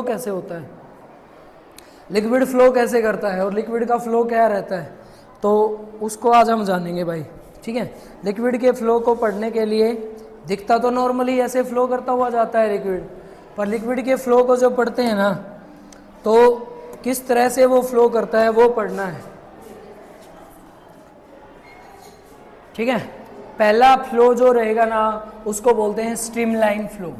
Flow कैसे होता है, लिक्विड फ्लो कैसे करता है और लिक्विड का फ्लो क्या रहता है, तो उसको आज हम जानेंगे भाई। ठीक है, लिक्विड के फ्लो को पढ़ने के लिए दिखता तो नॉर्मली ऐसे फ्लो करता हुआ जाता है लिक्विड, पर लिक्विड के फ्लो को जो पढ़ते हैं ना, तो किस तरह से वो फ्लो करता है वो पढ़ना है। ठीक है, पहला फ्लो जो रहेगा ना उसको बोलते हैं स्ट्रीमलाइन फ्लो।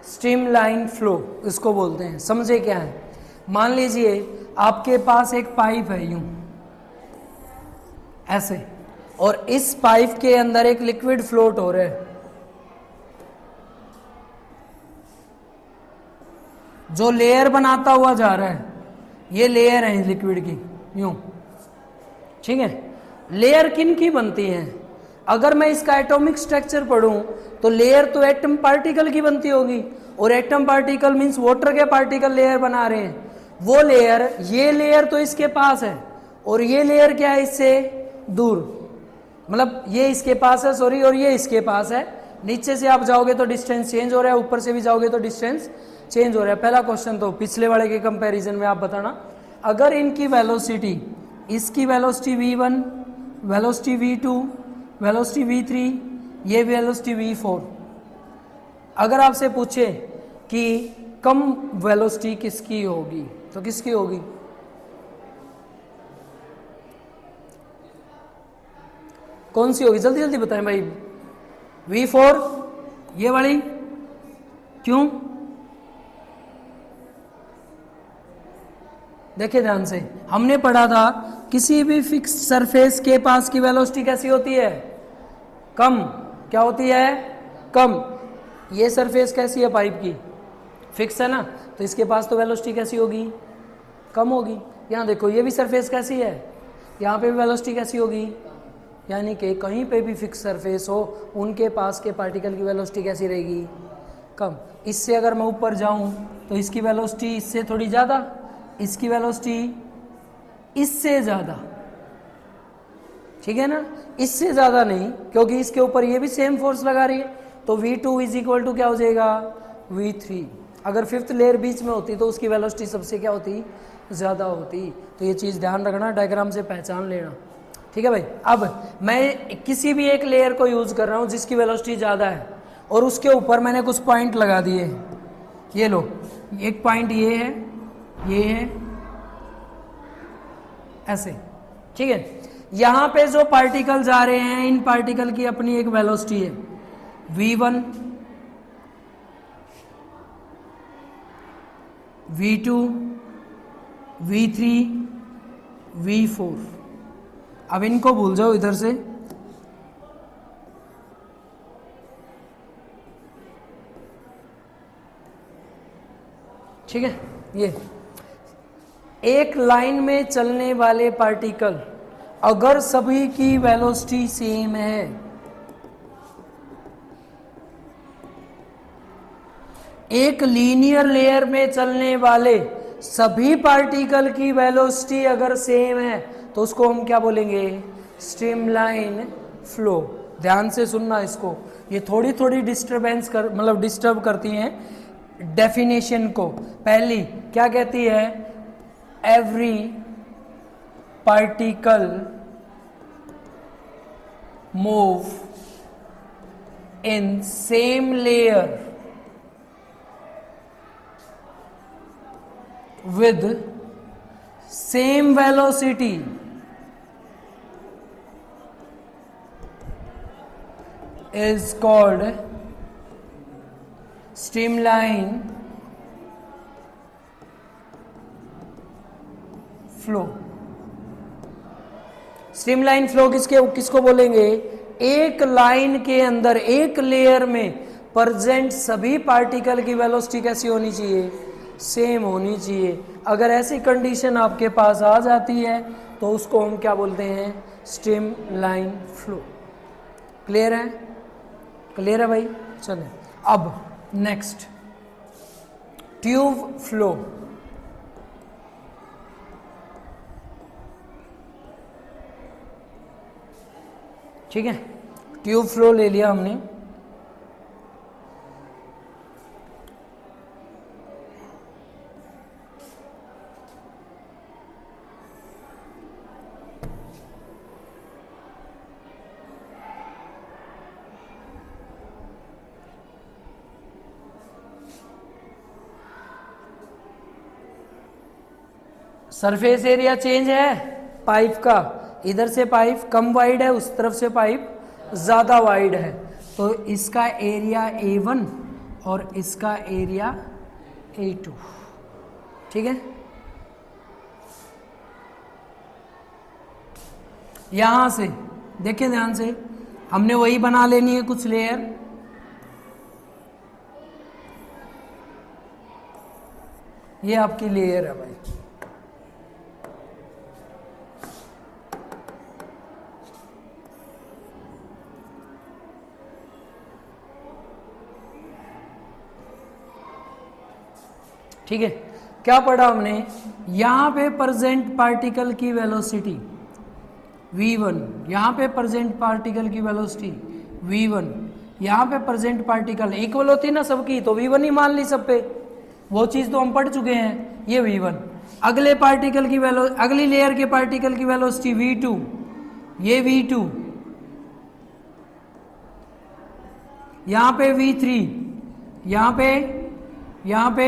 स्ट्रीमलाइन फ्लो इसको बोलते हैं। समझे क्या है, मान लीजिए आपके पास एक पाइप है यूं ऐसे, और इस पाइप के अंदर एक लिक्विड फ्लोट हो रहा है, जो लेयर बनाता हुआ जा रहा है, ये लेयर है लिक्विड की यूं। ठीक है, लेयर किन की बनती है, अगर मैं इसका एटॉमिक स्ट्रक्चर पढ़ूं तो लेयर तो एटम पार्टिकल की बनती होगी, और एटम पार्टिकल मींस वाटर के पार्टिकल लेयर बना रहे हैं। वो लेयर, ये लेयर तो इसके पास है और ये लेयर क्या है इससे दूर, मतलब ये इसके पास है सॉरी, और ये इसके पास है। नीचे से आप जाओगे तो डिस्टेंस चेंज हो रहा है, ऊपर से भी जाओगे तो डिस्टेंस चेंज हो रहा है। पहला क्वेश्चन तो पिछले वाले के कंपैरिजन में आप बताना, अगर इनकी वेलोसिटी, इसकी velocity v1, velocity v2, velocity v3, ये वेलोसिटी v4, अगर आपसे पूछे कि कम वेलोसिटी किसकी होगी तो किसकी होगी, कौन सी होगी, जल्दी जल्दी बताएं भाई। v4 ये वाली, क्यों, देखिए ध्यान से, हमने पढ़ा था किसी भी फिक्स सरफेस के पास की वेलोसिटी कैसी होती है, कम। क्या होती है, कम। ये सरफेस कैसी है पाइप की, फिक्स है ना, तो इसके पास तो वेलोसिटी कैसी होगी, कम होगी। यहाँ देखो ये भी सरफेस कैसी है, यहाँ पे भी वेलोसिटी कैसी होगी, यानी कि कहीं पे भी फिक्स सरफेस हो उनके पास के पार्टिकल की वेलोसिटी कैसी रहेगी, कम। इससे अगर मैं ऊपर जाऊं तो इसकी वेलोसिटी इससे थोड़ी ज़्यादा, इसकी वेलोसिटी इससे ज़्यादा, ठीक है ना, इससे ज़्यादा नहीं, क्योंकि इसके ऊपर ये भी सेम फोर्स लगा रही है, तो v2 इज इक्वल टू क्या हो जाएगा, v3। अगर फिफ्थ लेयर बीच में होती तो उसकी वेलोसिटी सबसे क्या होती, ज़्यादा होती। तो ये चीज़ ध्यान रखना, डायग्राम से पहचान लेना। ठीक है भाई, अब मैं किसी भी एक लेयर को यूज़ कर रहा हूँ जिसकी वेलोसिटी ज़्यादा है, और उसके ऊपर मैंने कुछ पॉइंट लगा दिए। ये लो, एक पॉइंट ये है, ये है, ऐसे। ठीक है, यहाँ पे जो पार्टिकल जा रहे हैं, इन पार्टिकल की अपनी एक वेलोसिटी है v1, v2, v3, v4। अब इनको भूल जाओ इधर से, ठीक है। ये एक लाइन में चलने वाले पार्टिकल अगर सभी की वेलोसिटी सेम है, एक लीनियर लेयर में चलने वाले सभी पार्टिकल की वेलोसिटी अगर सेम है तो उसको हम क्या बोलेंगे, स्ट्रीमलाइन फ्लो। ध्यान से सुनना इसको, ये थोड़ी थोड़ी डिस्टरबेंस कर मतलब डिस्टर्ब करती हैं डेफिनेशन को। पहली क्या कहती है, every particle move in same layer with same velocity is called streamline flow। Streamline flow किसको बोलेंगे, एक लाइन के अंदर एक लेयर में प्रेजेंट सभी पार्टिकल की वेलोसिटी कैसी होनी चाहिए, सेम होनी चाहिए। अगर ऐसी कंडीशन आपके पास आ जाती है तो उसको हम क्या बोलते हैं, स्ट्रीमलाइन फ्लो। क्लियर है, क्लियर है भाई। चलें अब नेक्स्ट, ट्यूब फ्लो। ठीक है, ट्यूब फ्लो ले लिया हमने। सरफेस एरिया चेंज है पाइप का, इधर से पाइप कम वाइड है, उस तरफ से पाइप ज्यादा वाइड है, तो इसका एरिया A1 और इसका एरिया A2। ठीक है, यहां से देखिए ध्यान से, हमने वही बना लेनी है कुछ लेयर। ये आपकी लेयर है भाई, ठीक है। क्या पढ़ा हमने, यहां पे प्रेजेंट पार्टिकल की वेलोसिटी v1, यहां पे प्रेजेंट पार्टिकल की वेलोसिटी v1, यहां पे प्रेजेंट पार्टिकल इक्वल होती ना सबकी, तो v1 ही मान ली सब पे, वो चीज तो हम पढ़ चुके हैं। ये v1, अगले पार्टिकल की अगली लेयर के पार्टिकल की वेलोसिटी v2, ये v2, यहां पे v3, यहां पे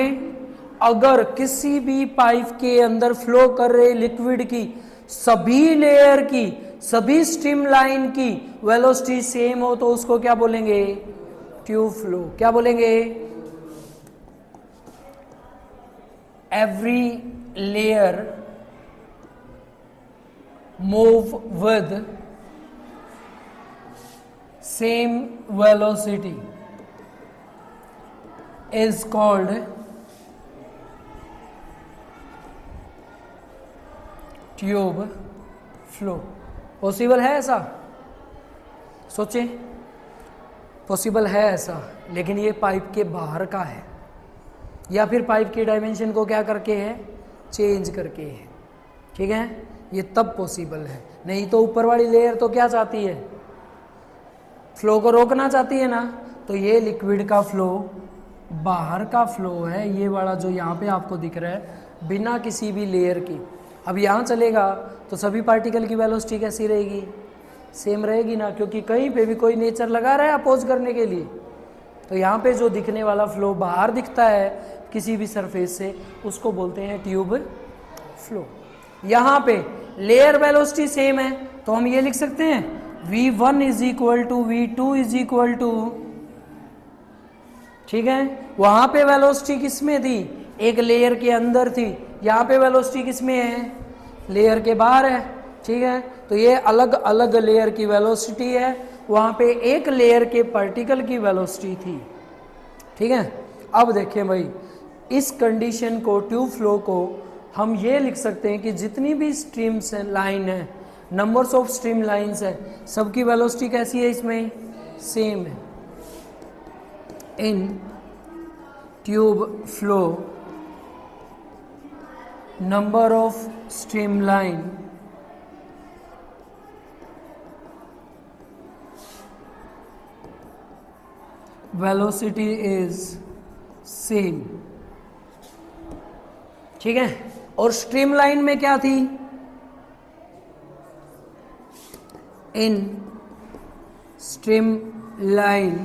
अगर किसी भी पाइप के अंदर फ्लो कर रहे लिक्विड की सभी लेयर की, सभी स्ट्रीम लाइन की वेलोसिटी सेम हो तो उसको क्या बोलेंगे, ट्यूब फ्लो। क्या बोलेंगे, every layer move with same velocity is called tube flow. Possible है ऐसा, सोचें, पॉसिबल है ऐसा, लेकिन ये पाइप के बाहर का है, या फिर पाइप की डायमेंशन को क्या करके है, चेंज करके है। ठीक है, ये तब पॉसिबल है, नहीं तो ऊपर वाली लेयर तो क्या चाहती है, फ्लो को रोकना चाहती है ना, तो ये लिक्विड का फ्लो बाहर का फ्लो है, ये वाला जो यहाँ पे आपको दिख रहा है बिना किसी भी लेयर की। अब यहाँ चलेगा तो सभी पार्टिकल की वेलोसिटी कैसी रहेगी, सेम रहेगी ना, क्योंकि कहीं पे भी कोई नेचर लगा रहा है अपोज करने के लिए। तो यहाँ पे जो दिखने वाला फ्लो बाहर दिखता है किसी भी सरफेस से, उसको बोलते हैं ट्यूब फ्लो। यहाँ पे लेयर वेलोसिटी सेम है, तो हम ये लिख सकते हैं v1 is equal to v2 is equal to, ठीक है, वहां पे वेलोसिटी किस में थी, एक लेयर के अंदर थी, यहाँ पे वेलोसिटी किस में है, लेयर के बाहर है। ठीक है, तो ये अलग अलग लेयर की वेलोसिटी है, वहां पे एक लेयर के पार्टिकल की वेलोसिटी थी। ठीक है, अब देखें भाई, इस कंडीशन को, ट्यूब फ्लो को हम ये लिख सकते हैं कि जितनी भी स्ट्रीम्स लाइन है, नंबर्स ऑफ स्ट्रीम लाइंस है, सबकी वेलोसिटी कैसी है, इसमें सेम है। In tube flow number of streamline velocity is same। ठीक है, और स्ट्रीमलाइन में क्या थी, in streamline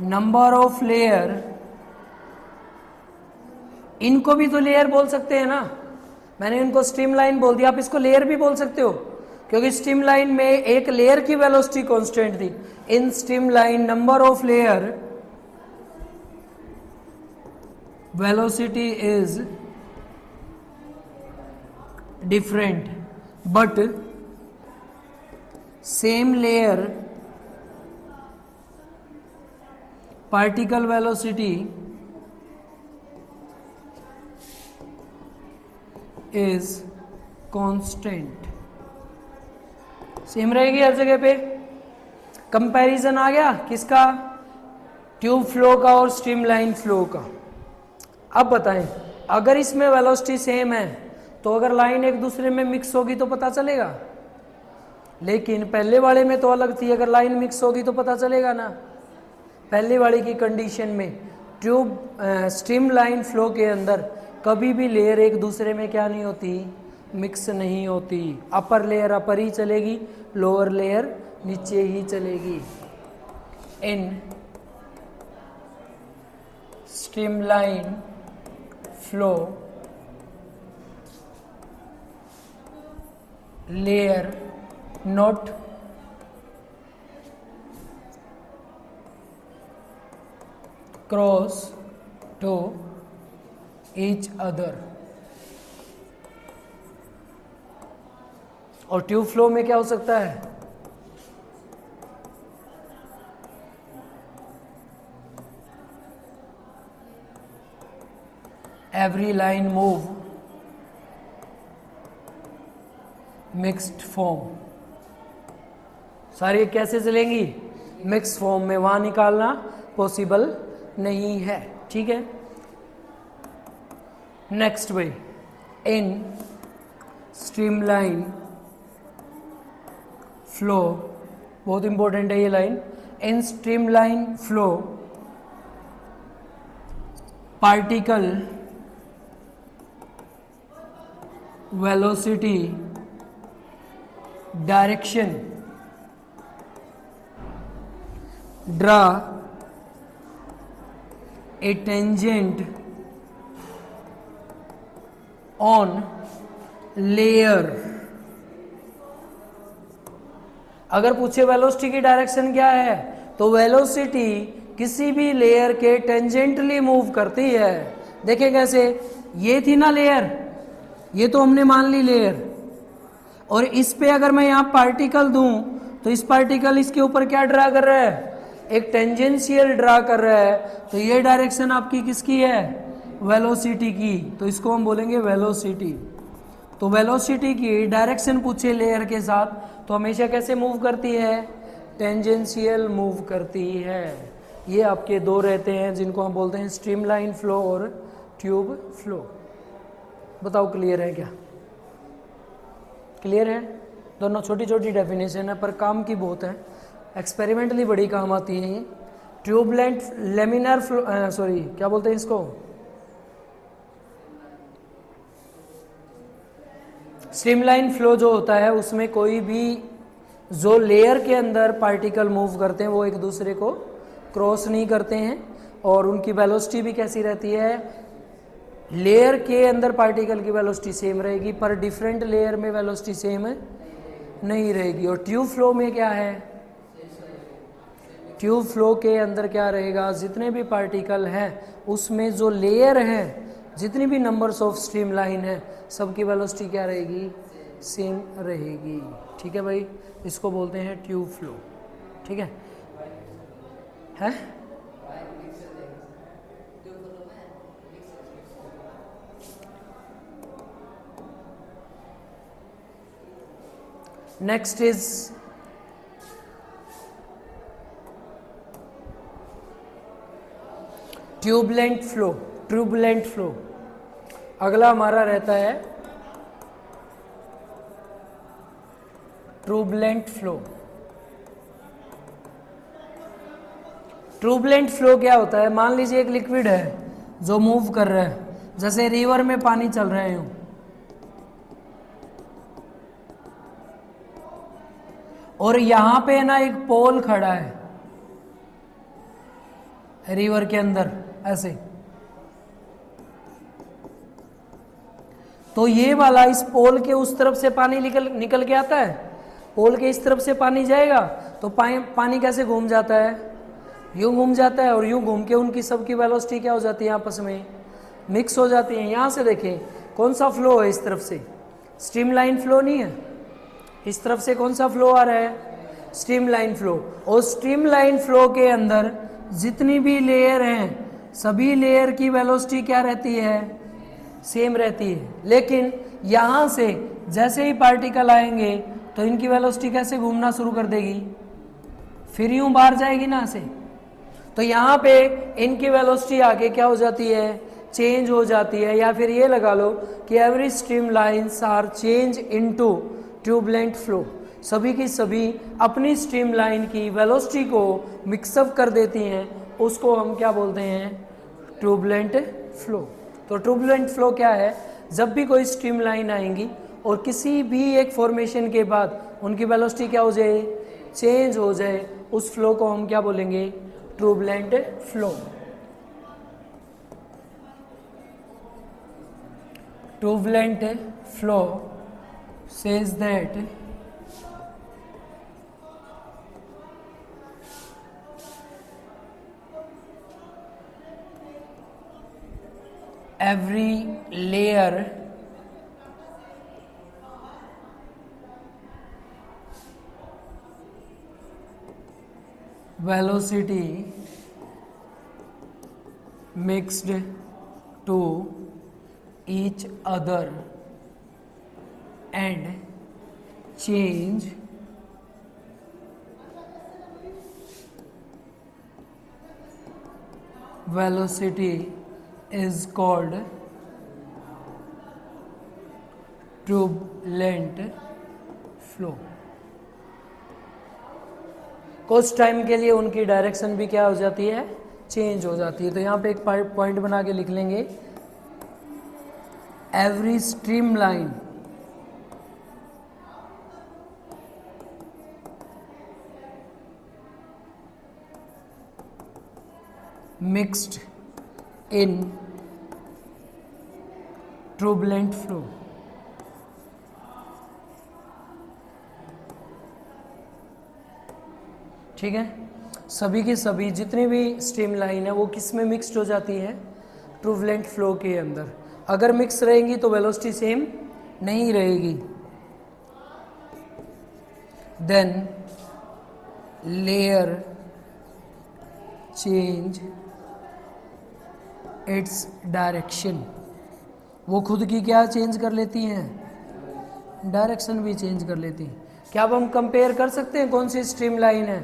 number of layer, इनको भी तो लेयर बोल सकते हैं ना, मैंने इनको स्ट्रीमलाइन बोल दिया, आप इसको लेयर भी बोल सकते हो, क्योंकि स्ट्रीमलाइन में एक लेयर की वेलोसिटी कांस्टेंट थी। In streamline number of layer velocity is different but same layer particle velocity is constant, same रहेगी हर जगह पे। कंपैरिजन आ गया किसका, ट्यूब फ्लो का और स्ट्रीमलाइन फ्लो का। अब बताएं, अगर इसमें वेलोसिटी सेम है तो अगर लाइन एक दूसरे में मिक्स होगी तो पता चलेगा, लेकिन पहले वाले में तो अलग थी, अगर लाइन मिक्स होगी तो पता चलेगा ना। पहले वाले की कंडीशन में ट्यूब स्ट्रीम लाइन फ्लो के अंदर कभी भी लेयर एक दूसरे में क्या नहीं होती, मिक्स नहीं होती। अपर लेयर अपर ही चलेगी, लोअर लेयर नीचे ही चलेगी। In streamline flow layer not cross to each other. और ट्यूब फ्लो में क्या हो सकता है, every line move mixed form। सारी कैसे चलेंगी, मिक्स फॉर्म में, वहां निकालना पॉसिबल नहीं है। ठीक है, next way, in streamline flow, बहुत इंपॉर्टेंट है ये line, in streamline flow particle velocity direction draw a tangent on layer। अगर पूछे वेलोसिटी की डायरेक्शन क्या है, तो वेलोसिटी किसी भी लेयर के टेंजेंटली मूव करती है। देखें कैसे, ये थी ना लेयर, ये तो हमने मान ली लेयर, और इस पे अगर मैं यहां पार्टिकल दूं तो इस पार्टिकल इसके ऊपर क्या ड्रा कर रहा है, एक टेंजेंशियल ड्रा कर रहा है। तो ये डायरेक्शन आपकी किसकी है, वेलोसिटी की, तो इसको हम बोलेंगे वेलोसिटी। तो वेलोसिटी की डायरेक्शन पूछे लेयर के साथ तो हमेशा कैसे मूव करती है, टेंजेंशियल मूव करती है। ये आपके दो रहते हैं जिनको हम बोलते हैं स्ट्रीमलाइन फ्लो और ट्यूब फ्लो। बताओ क्लियर है क्या, क्लियर है? दोनों छोटी छोटी डेफिनेशन है पर काम की बहुत है, एक्सपेरिमेंटली बड़ी काम आती है ये। ट्यूबलेंट लेमिनर फ्लो, सॉरी क्या बोलते हैं इसको, स्ट्रीमलाइन फ्लो जो होता है उसमें कोई भी जो लेयर के अंदर पार्टिकल मूव करते हैं वो एक दूसरे को क्रॉस नहीं करते हैं, और उनकी वेलोसिटी भी कैसी रहती है, लेयर के अंदर पार्टिकल की वेलोसिटी सेम रहेगी पर डिफरेंट लेयर में वेलोसिटी सेम नहीं रहेगी। और ट्यूब फ्लो में क्या है, ट्यूब फ्लो के अंदर क्या रहेगा, जितने भी पार्टिकल हैं उसमें जो लेयर है, जितनी भी नंबर्स ऑफ स्ट्रीमलाइन है, सबकी वेलोसिटी क्या रहेगी, सेम रहेगी। ठीक है भाई, इसको बोलते हैं ट्यूब फ्लो। ठीक है, नेक्स्ट इज ट्यूबलेंट फ्लो। ट्यूबलेंट फ्लो अगला हमारा रहता है ट्यूबलेंट फ्लो। ट्यूबलेंट फ्लो क्या होता है, मान लीजिए एक लिक्विड है जो मूव कर रहा है, जैसे रिवर में पानी चल रहा है यूं, और यहां पे ना एक पोल खड़ा है रिवर के अंदर ऐसे, तो ये वाला इस पोल के उस तरफ से पानी निकल के आता है, पोल के इस तरफ से पानी जाएगा तो पानी कैसे घूम जाता है, यूं घूम जाता है, और यूं घूम के उनकी सबकी वेलोसिटी क्या हो जाती है, आपस में मिक्स हो जाती है। यहां से देखें कौन सा फ्लो है, इस तरफ से स्ट्रीमलाइन फ्लो नहीं है, इस तरफ से कौन सा फ्लो आ रहा है, स्ट्रीमलाइन फ्लो। और स्ट्रीमलाइन फ्लो के अंदर जितनी भी लेयर हैं सभी लेयर की वेलोसिटी क्या रहती है, सेम रहती है। लेकिन यहां से जैसे ही पार्टिकल आएंगे तो इनकी वेलोसिटी कैसे घूमना शुरू कर देगी, फिर यूं बाहर जाएगी ना ऐसे, तो यहां पे इनकी वेलोसिटी आगे क्या हो जाती है, चेंज हो जाती है। या फिर ये लगा लो कि every stream lines are change into turbulent flow, सभी की सभी अपनी स्ट्रीमलाइन की वेलोसिटी को मिक्सअप कर देती हैं, उसको हम क्या बोलते हैं? Turbulent flow. तो ट्यूबुलेंट फ्लो क्या है? जब भी कोई स्ट्रीमलाइन आएंगी और किसी भी एक फॉर्मेशन के बाद उनकी वेलोसिटी क्या हो जाए? चेंज हो जाए, उस फ्लो को हम क्या बोलेंगे? Turbulent flow. Turbulent flow says that every layer velocity mixed to each other and change velocity is called turbulent flow। कुछ टाइम के लिए उनकी डायरेक्शन भी क्या हो जाती है? चेंज हो जाती है। तो यहाँ पे एक पॉइंट बना के लिख लेंगे, every streamline mixed in turbulent flow। ठीक है, सभी की सभी जितनी भी स्ट्रीमलाइन है वो किस में मिक्स्ड हो जाती है? ट्यूबुलेंट फ्लो के अंदर। अगर मिक्स रहेंगी तो वेलोसिटी सेम नहीं रहेगी। Then layer change its direction. वो खुद की क्या चेंज कर लेती हैं? डायरेक्शन भी चेंज कर लेती हैं। क्या अब हम कंपेयर कर सकते हैं कौन सी स्ट्रीमलाइन है?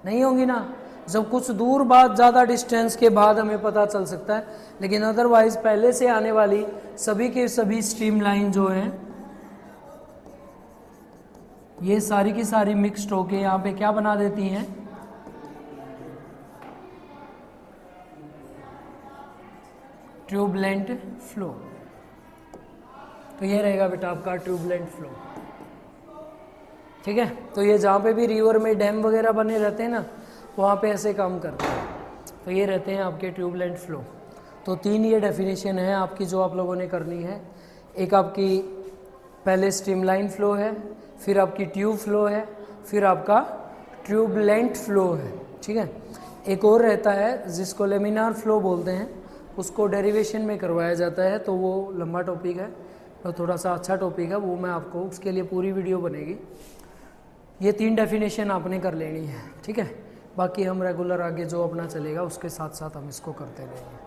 नहीं होंगी ना। जब कुछ दूर बाद, ज़्यादा डिस्टेंस के बाद हमें पता चल सकता है, लेकिन अदरवाइज पहले से आने वाली सभी के सभी स्ट्रीमलाइन जो हैं ये सारी की सारी मिक्स्ड होके यहाँ पे क्या बना देती हैं? Turbulent flow. तो ये रहेगा बेटा आपका ट्यूबुलेंट फ्लो। ठीक है, तो ये जहाँ पे भी रिवर में डैम वगैरह बने रहते हैं ना, वहाँ पे ऐसे काम करते हैं। तो ये रहते हैं आपके ट्यूबुलेंट फ्लो। तो 3 ये डेफिनेशन है आपकी जो आप लोगों ने करनी है। एक आपकी पहले स्ट्रीमलाइन फ्लो है, फिर आपकी ट्यूब फ्लो है, फिर आपका ट्यूबुलेंट फ्लो है। ठीक है, एक और रहता है जिसको लेमिनार फ्लो बोलते हैं, उसको डेरिवेशन में करवाया जाता है, तो वो लंबा टॉपिक है, तो थोड़ा सा अच्छा टॉपिक है, वो मैं आपको उसके लिए पूरी वीडियो बनेगी। ये 3 डेफिनेशन आपने कर लेनी है। ठीक है, बाकी हम रेगुलर आगे जो अपना चलेगा उसके साथ साथ हम इसको करते रहेंगे।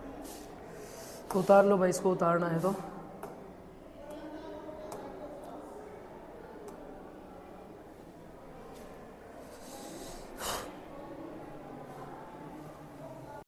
तो उतार लो भाई, इसको उतारना है तो।